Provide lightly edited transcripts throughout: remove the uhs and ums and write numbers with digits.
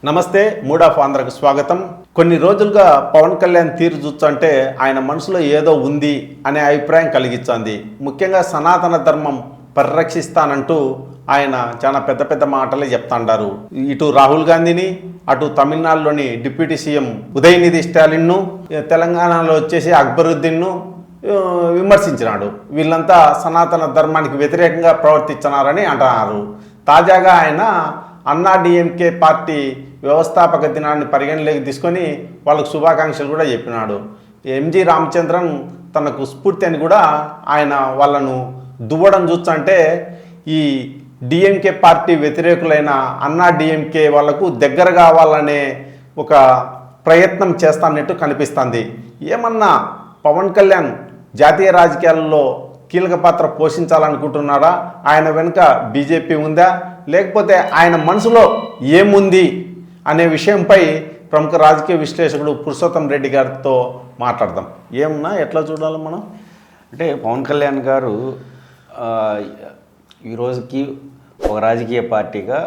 నమస్తే mood of ఆంధ్రకు స్వాగతం. కొన్ని రోజులుగా పవన్ కళ్యాణ్ తీరు చూస్తుంటే ఆయన మనసులో ఏదో ఉంది అనే అభిప్రాయం కలిగించింది. ముఖ్యంగా సనాతన ధర్మం పరిరక్షిస్తానంటూ ఆయన చాలా పెద్ద పెద్ద మాటలే చెప్తాండారు. ఇటు రాహుల్ గాంధీని, అటు తమిళనాడులోని డిప్యూటీ సీఎం ఉదయనిధి స్టాలిన్ను, తెలంగాణలో వచ్చేసి అక్బరుద్దీన్ను విమర్శించినాడు. వీళ్ళంతా సనాతన ధర్మానికి వ్యతిరేకంగా ప్రవర్తించినారని అంటున్నారు. తాజాగా ఆయన అన్నా డిఎంకే పార్టీ వ్యవస్థాపక దినాన్ని పరిగణలోకి తీసుకొని వాళ్ళకు శుభాకాంక్షలు కూడా చెప్పినాడు. ఎంజి రామచంద్రన్ తనకు స్ఫూర్తి అని కూడా ఆయన వాళ్ళను దువ్వడం చూస్తుంటే ఈ డిఎంకే పార్టీ వ్యతిరేకులైన అన్నా డిఎంకే వాళ్లకు దగ్గర కావాలనే ఒక ప్రయత్నం చేస్తానట్టు కనిపిస్తుంది. ఏమన్నా పవన్ కళ్యాణ్ జాతీయ రాజకీయాల్లో కీలక పాత్ర పోషించాలనుకుంటున్నారా? ఆయన వెనుక బీజేపీ ఉందా, లేకపోతే ఆయన మనసులో ఏముంది అనే విషయంపై ప్రముఖ రాజకీయ విశ్లేషకుడు పురుషోత్తం రెడ్డి గారితో మాట్లాడదాం. ఏమన్నా ఎట్లా చూడాలి మనం అంటే పవన్ కళ్యాణ్ గారు ఈ రోజుకి ఒక రాజకీయ పార్టీగా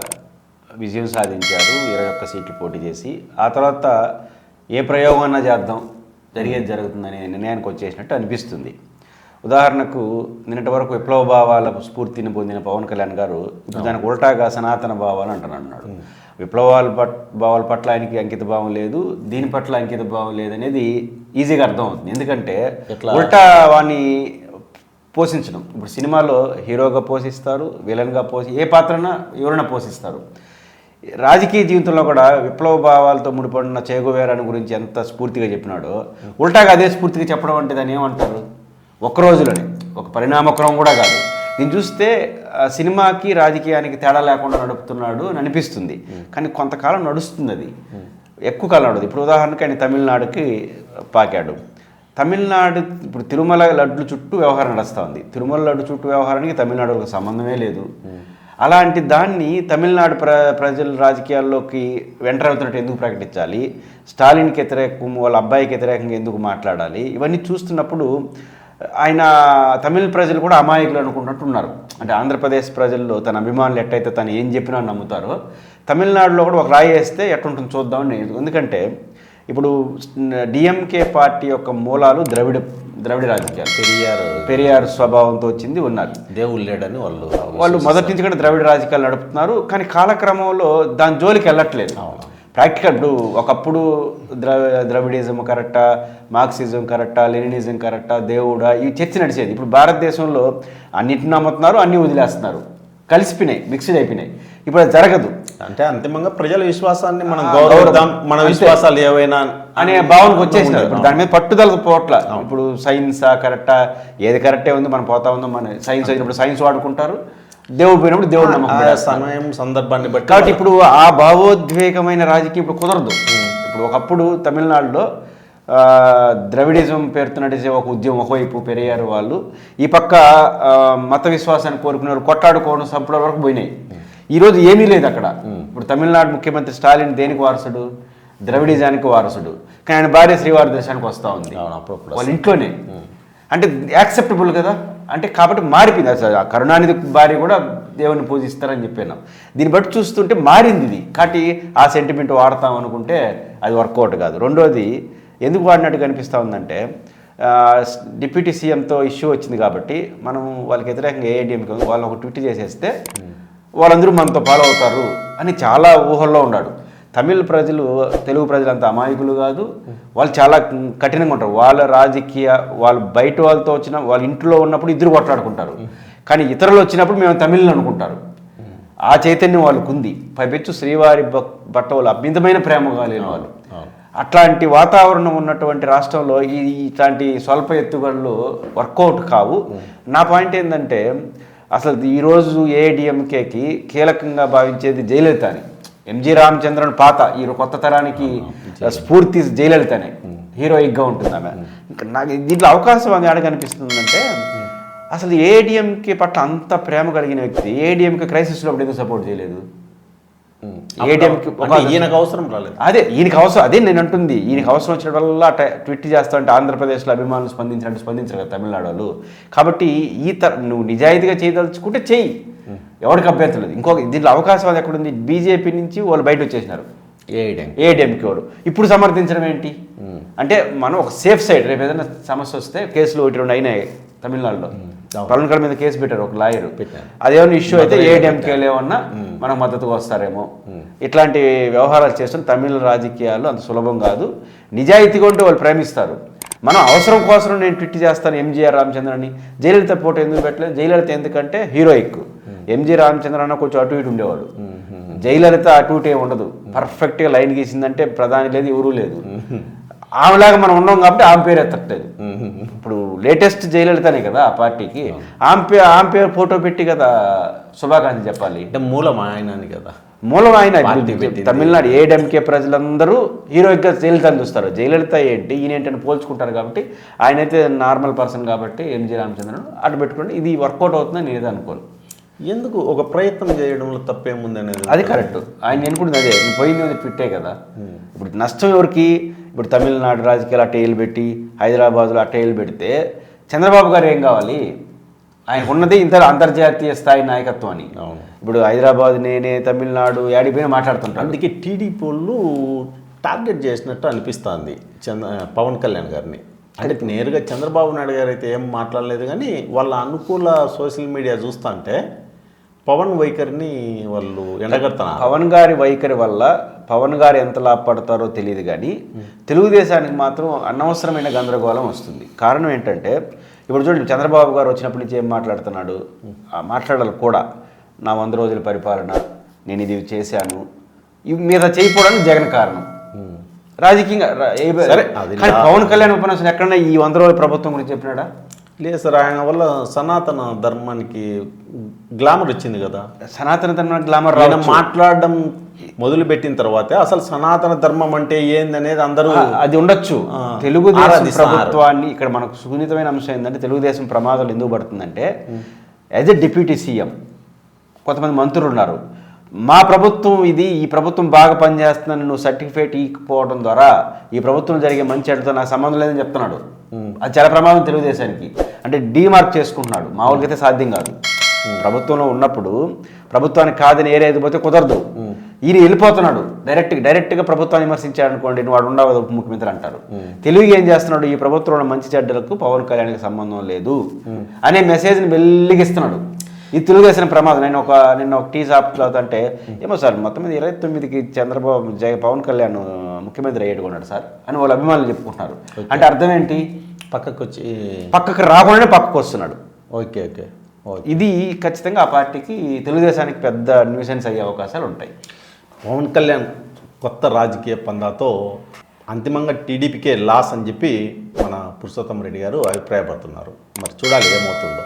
విజయం సాధించారు. 21 సీట్లు పోటీ చేసి ఆ తర్వాత ఏ ప్రయోగమైనా చేద్దాం, జరిగేది జరుగుతుందనే నిర్ణయానికి వచ్చేసినట్టు అనిపిస్తుంది. ఉదాహరణకు నిన్నటి వరకు విప్లవ భావాల స్ఫూర్తిని పొందిన పవన్ కళ్యాణ్ గారు ఇప్పుడు దానికి ఉల్టాగా సనాతన భావాలు అంటున్నాడు. భావాల పట్ల ఆయనకి అంకిత భావం లేదు, దీని పట్ల అంకిత భావం లేదనేది ఈజీగా అర్థమవుతుంది. ఎందుకంటే ఉల్టా వాడిని పోషించడం. ఇప్పుడు సినిమాలో హీరోగా పోషిస్తారు, విలన్గా ఏ పాత్రనా ఎవరైనా పోషిస్తారు. రాజకీయ జీవితంలో కూడా విప్లవ భావాలతో ముడిపడిన చేగువేరాని గురించి ఎంత స్ఫూర్తిగా చెప్పినాడో ఉల్టాగా అదే స్ఫూర్తిగా చెప్పడం అంటే దాన్ని ఏమంటారు? ఒక్క రోజులోనే ఒక పరిణామక్రమం కూడా కాదు. దీన్ని చూస్తే సినిమాకి రాజకీయానికి తేడా లేకుండా నడుపుతున్నాడు అని అనిపిస్తుంది. కానీ కొంతకాలం నడుస్తుంది, అది ఎక్కువ కాలం నడదు. ఇప్పుడు ఉదాహరణకి ఆయన తమిళనాడుకి పాకాడు. తమిళనాడు ఇప్పుడు తిరుమల లడ్డు చుట్టూ వ్యవహారం నడుస్తూ ఉంది. తిరుమల లడ్డు చుట్టూ వ్యవహారానికి తమిళనాడుకు సంబంధమే లేదు. అలాంటి దాన్ని తమిళనాడు ప్రజల రాజకీయాల్లోకి ఎంటర్ అవుతున్నట్టు ఎందుకు ప్రకటించాలి? స్టాలిన్కి వ్యతిరేకం, వాళ్ళ అబ్బాయికి వ్యతిరేకంగా ఎందుకు మాట్లాడాలి? ఇవన్నీ చూస్తున్నప్పుడు ఆయన తమిళ ప్రజలు కూడా అమాయకులు అనుకుంటున్నట్టున్నారు. అంటే ఆంధ్రప్రదేశ్ ప్రజల్లో తన అభిమానులు ఎట్టయితే తను ఏం చెప్పినా నమ్ముతారో, తమిళనాడులో కూడా ఒక రాయి వేస్తే ఎట్టుంటుంది చూద్దామని. ఎందుకంటే ఇప్పుడు డిఎంకే పార్టీ యొక్క మూలాలు ద్రవిడ రాజకీయాలు, పెరియార్ స్వభావంతో వచ్చింది ఉన్నారు. దేవుళ్ళు లేడని వాళ్ళు మొదటి నుంచి కూడా ద్రవిడ రాజకీయాలు నడుపుతున్నారు. కానీ కాలక్రమంలో దాని జోలికి వెళ్ళట్లేదు. ప్రాక్టికల్ ఇప్పుడు ఒకప్పుడు ద్రవిడిజం కరెక్టా, మార్క్సిజం కరెక్టా, లెనినిజం కరెక్టా, దేవుడా, ఈ చర్చ నడిచేది. ఇప్పుడు భారతదేశంలో అన్నిటిని నమ్ముతున్నారు, అన్నీ వదిలేస్తున్నారు, కలిసిపోయినాయి, మిక్స్డ్ అయిపోయినాయి. ఇప్పుడు అది జరగదు. అంటే అంతిమంగా ప్రజల విశ్వాసాన్ని మనం గౌరవిద్దాం, మన విశ్వాసాలు ఏవైనా అనే భావనకు వచ్చేసినారు. ఇప్పుడు దాని మీద పట్టుదల పోట్ల. ఇప్పుడు సైన్సా కరెక్టా, ఏది కరెక్టే ఉంది, మనం పోతా ఉందో, మన సైన్స్ అయినప్పుడు సైన్స్ వాడుకుంటారు, దేవుడు పోయినప్పుడు దేవుడు సమయం సందర్భాన్ని బట్టి. కాబట్టి ఇప్పుడు ఆ భావోద్వేగమైన రాజకీయం ఇప్పుడు కుదరదు. ఇప్పుడు ఒకప్పుడు తమిళనాడులో ద్రవిడిజం పేరుతో నడిచే ఒక ఉద్యమం ఒకవైపు పెరియారు వాళ్ళు, ఈ పక్క మత విశ్వాసాన్ని కోరుకున్నారు, కొట్టాడుకోవడం సంపడం వరకు పోయినాయి. ఈరోజు ఏమీ లేదు అక్కడ. ఇప్పుడు తమిళనాడు ముఖ్యమంత్రి స్టాలిన్ దేనికి వారసుడు? ద్రవిడిజానికి వారసుడు. కానీ ఆయన భార్య శ్రీవారి దేశానికి వస్తూ ఉంది వాళ్ళ ఇంట్లోనే. అంటే యాక్సెప్టబుల్ కదా. అంటే కాబట్టి మారిపోయింది. అసలు ఆ కరుణానిధి భార్య కూడా దేవుని పూజిస్తారని చెప్పాను. దీన్ని బట్టి చూస్తుంటే మారింది ఇది. కాబట్టి ఆ సెంటిమెంట్ వాడతాం అనుకుంటే అది వర్కౌట్ కాదు. రెండోది ఎందుకు వాడినట్టు కనిపిస్తూ ఉందంటే, డిప్యూటీ సీఎంతో ఇష్యూ వచ్చింది కాబట్టి మనం వాళ్ళకి వ్యతిరేకంగా ఏఐడిఎంకి వాళ్ళు ఒక ట్వీట్ చేసేస్తే వాళ్ళందరూ మనతో ఫాలో అవుతారు అని చాలా ఊహల్లో ఉన్నాడు. తమిళ ప్రజలు, తెలుగు ప్రజలు అంత అమాయకులు కాదు. వాళ్ళు చాలా కఠినంగా ఉంటారు. వాళ్ళ రాజకీయ, వాళ్ళు బయట వాళ్ళతో వచ్చిన, వాళ్ళ ఇంట్లో ఉన్నప్పుడు ఇద్దరు కొట్లాడుకుంటారు, కానీ ఇతరులు వచ్చినప్పుడు మేము తమిళని అనుకుంటారు. ఆ చైతన్యం వాళ్ళకు ఉంది. పైపెచ్చు శ్రీవారి బట్ట వాళ్ళు అమితమైన ప్రేమ కాలేని వాళ్ళు. అట్లాంటి వాతావరణం ఉన్నటువంటి రాష్ట్రంలో ఇట్లాంటి స్వల్ప ఎత్తుగడలు వర్కౌట్ కావు. నా పాయింట్ ఏంటంటే, అసలు ఈరోజు ఏఐడిఎంకేకి కీలకంగా భావించేది జయలలితని. ఎంజి రామచంద్రన్ పాత, ఈ కొత్త తరానికి స్ఫూర్తి జయలలితనే, హీరోయిక్గా ఉంటుంది ఆమె. ఇంకా నాకు దీంట్లో అవకాశం అది ఆడ కనిపిస్తుందంటే, అసలు ఏఐడిఎంకే పట్ల అంత ప్రేమ కలిగిన వ్యక్తి ఏఐడిఎంకే క్రైసిస్లో అప్పుడు ఎందుకు సపోర్ట్ చేయలేదు? ఈయనకు అవసరం రాలేదు. ఈయనకి అవసరం, అదే నేను అంటుంది. ఈయనకి అవసరం వచ్చిన వల్ల ట్వీట్ చేస్తా అంటే ఆంధ్రప్రదేశ్లో అభిమానులు స్పందించరు కదా తమిళనాడు వాళ్ళు. కాబట్టి నువ్వు నిజాయితీగా చేయదలుచుకుంటే చెయ్యి, ఎవరికి అభ్యంతరం లేదు. ఇంకొక దీంట్లో అవకాశం అది ఎక్కడుంది? బీజేపీ నుంచి వాళ్ళు బయట వచ్చేసినారు. ఏఐడిఎంకే వాడు ఇప్పుడు సమర్థించడం ఏంటి అంటే మనం ఒక సేఫ్ సైడ్, రేపు ఏదైనా సమస్య వస్తే కేసులు 1-2 అయినాయి తమిళనాడులో. పవన్ కళ్యాణ్ మీద కేసు పెట్టారు ఒక లాయర్. అదేమన్నా ఇష్యూ అయితే ఏఐడిఎంకేలు ఏమన్నా మనకు మద్దతుగా వస్తారేమో. ఇట్లాంటి వ్యవహారాలు చేస్తున్న తమిళ రాజకీయాలు అంత సులభం కాదు. నిజాయితీగా ఉంటే వాళ్ళు ప్రేమిస్తారు. మనం అవసరం కోసం నేను ట్విట్ చేస్తాను ఎంజీఆర్ రామచంద్రని. జయలలిత ఫోటో ఎందుకు పెట్టలేదు? జయలలిత ఎందుకంటే హీరోయిక్, ఎంజీ రామచంద్ర అన్న కొంచెం అటు ఇటు ఉండేవాడు. జయలలిత అటు ఇటు ఏమి ఉండదు, పర్ఫెక్ట్గా లైన్ గీసిందంటే ప్రధాని లేదు, ఎవరూ లేదు. ఆమెలాగా మనం ఉన్నాం కాబట్టి ఆమె పేరు ఎత్తట్లేదు. ఇప్పుడు లేటెస్ట్ జయలలితనే కదా ఆ పార్టీకి, ఆమె పేరు ఫోటో పెట్టి కదా శుభాకాంక్షలు చెప్పాలి. అంటే మూలం ఆయనని కదా, మూలం ఆయన. తమిళనాడు ఏఐడిఎంకే ప్రజలందరూ హీరోయిక్గా జయలలితని చూస్తారు. జయలలిత ఏంటి ఈయన ఏంటని పోల్చుకుంటారు కాబట్టి ఆయన అయితే నార్మల్ పర్సన్ కాబట్టి ఎంజీ రామచంద్రన్ అటు పెట్టుకుంటే ఇది వర్కౌట్ అవుతుందని నేనేది అనుకోను. ఎందుకు ఒక ప్రయత్నం చేయడంలో తప్పేముంది అనేది అది కరెక్ట్. ఆయన అనుకుంటుంది అదే, పోయింది ఫిట్టే కదా. ఇప్పుడు నష్టం ఎవరికి? ఇప్పుడు తమిళనాడు రాజకీయాలు అట్టేలు పెట్టి హైదరాబాద్లో అట్టేలు పెడితే చంద్రబాబు గారు ఏం కావాలి? ఆయనకు ఉన్నది ఇంత అంతర్జాతీయ స్థాయి నాయకత్వం అని. ఇప్పుడు హైదరాబాద్ నేనే తమిళనాడు యాడిపోయినా మాట్లాడుతుంటారు. అందుకే టీడీపీ వాళ్ళు టార్గెట్ చేసినట్టు అనిపిస్తుంది పవన్ కళ్యాణ్ గారిని. అంటే నేరుగా చంద్రబాబు నాయుడు గారు అయితే ఏం మాట్లాడలేదు, కానీ వాళ్ళ అనుకూల సోషల్ మీడియా చూస్తుంటే పవన్ వైఖరిని వాళ్ళు ఎండగడుతున్నారు. పవన్ గారి వైఖరి వల్ల పవన్ గారు ఎంత లాభపడతారో తెలియదు, కానీ తెలుగుదేశానికి మాత్రం అనవసరమైన గందరగోళం వస్తుంది. కారణం ఏంటంటే ఇప్పుడు చూడండి, చంద్రబాబు గారు వచ్చినప్పటి నుంచి ఏం మాట్లాడుతున్నాడు, మాట్లాడాలి కూడా. నా 100 రోజుల పరిపాలన, నేను ఇది చేశాను, ఇవి మీద చేయకపోవడానికి జగన్ కారణం. రాజకీయంగా కానీ పవన్ కళ్యాణ్ ఉపన్యాసం ఎక్కడన్నా ఈ 100 రోజుల ప్రభుత్వం గురించి చెప్పినాడా? లేదు సార్. ఆయన వల్ల సనాతన ధర్మానికి గ్లామర్ వచ్చింది కదా. సనాతన ధర్మం గ్లామర్ మాట్లాడడం మొదలుపెట్టిన తర్వాతే అసలు సనాతన ధర్మం అంటే ఏందనేది అందరూ అది ఉండొచ్చు. తెలుగుదేశం ప్రభుత్వాన్ని ఇక్కడ మనకు సున్నితమైన అంశం ఏంటంటే తెలుగుదేశం ప్రమాదాలు ఎందుకు పడుతుందంటే యాజ్ ఎ డిప్యూటీ సీఎం కొంతమంది మంత్రులు ఉన్నారు. మా ప్రభుత్వం ఇది, ఈ ప్రభుత్వం బాగా పనిచేస్తుందని నువ్వు సర్టిఫికేట్ ఇవ్వకపోవడం ద్వారా ఈ ప్రభుత్వం జరిగే మంచి అడ్డుతో నాకు సంబంధం లేదని చెప్తున్నాడు. అది చాలా ప్రమాదం తెలుగుదేశానికి. అంటే డీమార్క్ చేసుకుంటున్నాడు. మామూలుగా అయితే సాధ్యం కాదు. ప్రభుత్వంలో ఉన్నప్పుడు ప్రభుత్వానికి కాదని ఏరేది పోతే కుదరదు. ఈయన వెళ్ళిపోతున్నాడు డైరెక్ట్గా ప్రభుత్వాన్ని విమర్శించాడు అనుకోండి, వాడు ఉండవు ఉప ముఖ్యమంత్రి అంటారు. తెలుగు ఏం చేస్తున్నాడు, ఈ ప్రభుత్వంలో మంచి చెడ్డలకు పవన్ కళ్యాణ్కి సంబంధం లేదు అనే మెసేజ్ని వెల్లిగిస్తున్నాడు. ఇది తెలుగుదేశం ప్రమాదం. నిన్న ఒక టీ షాప్ చదువుతుంటే ఏమో సార్ మొత్తం మీద 29కి పవన్ కళ్యాణ్ ముఖ్యమంత్రి అయ్యేడు కొన్నాడు సార్ అని వాళ్ళ అభిమానులు చెప్పుకుంటున్నారు. అంటే అర్థం ఏంటి? పక్కకు రాకుండానే పక్కకు వస్తున్నాడు. ఓకే ఓకే ఇది ఖచ్చితంగా ఆ పార్టీకి తెలుగుదేశానికి పెద్ద న్యూసెన్స్ అయ్యే అవకాశాలు ఉంటాయి. పవన్ కళ్యాణ్ కొత్త రాజకీయ పందాతో అంతిమంగా టీడీపీకే లాస్ అని చెప్పి మన పురుషోత్తం రెడ్డి గారు అభిప్రాయపడుతున్నారు. మరి చూడాలి ఏమవుతుందో.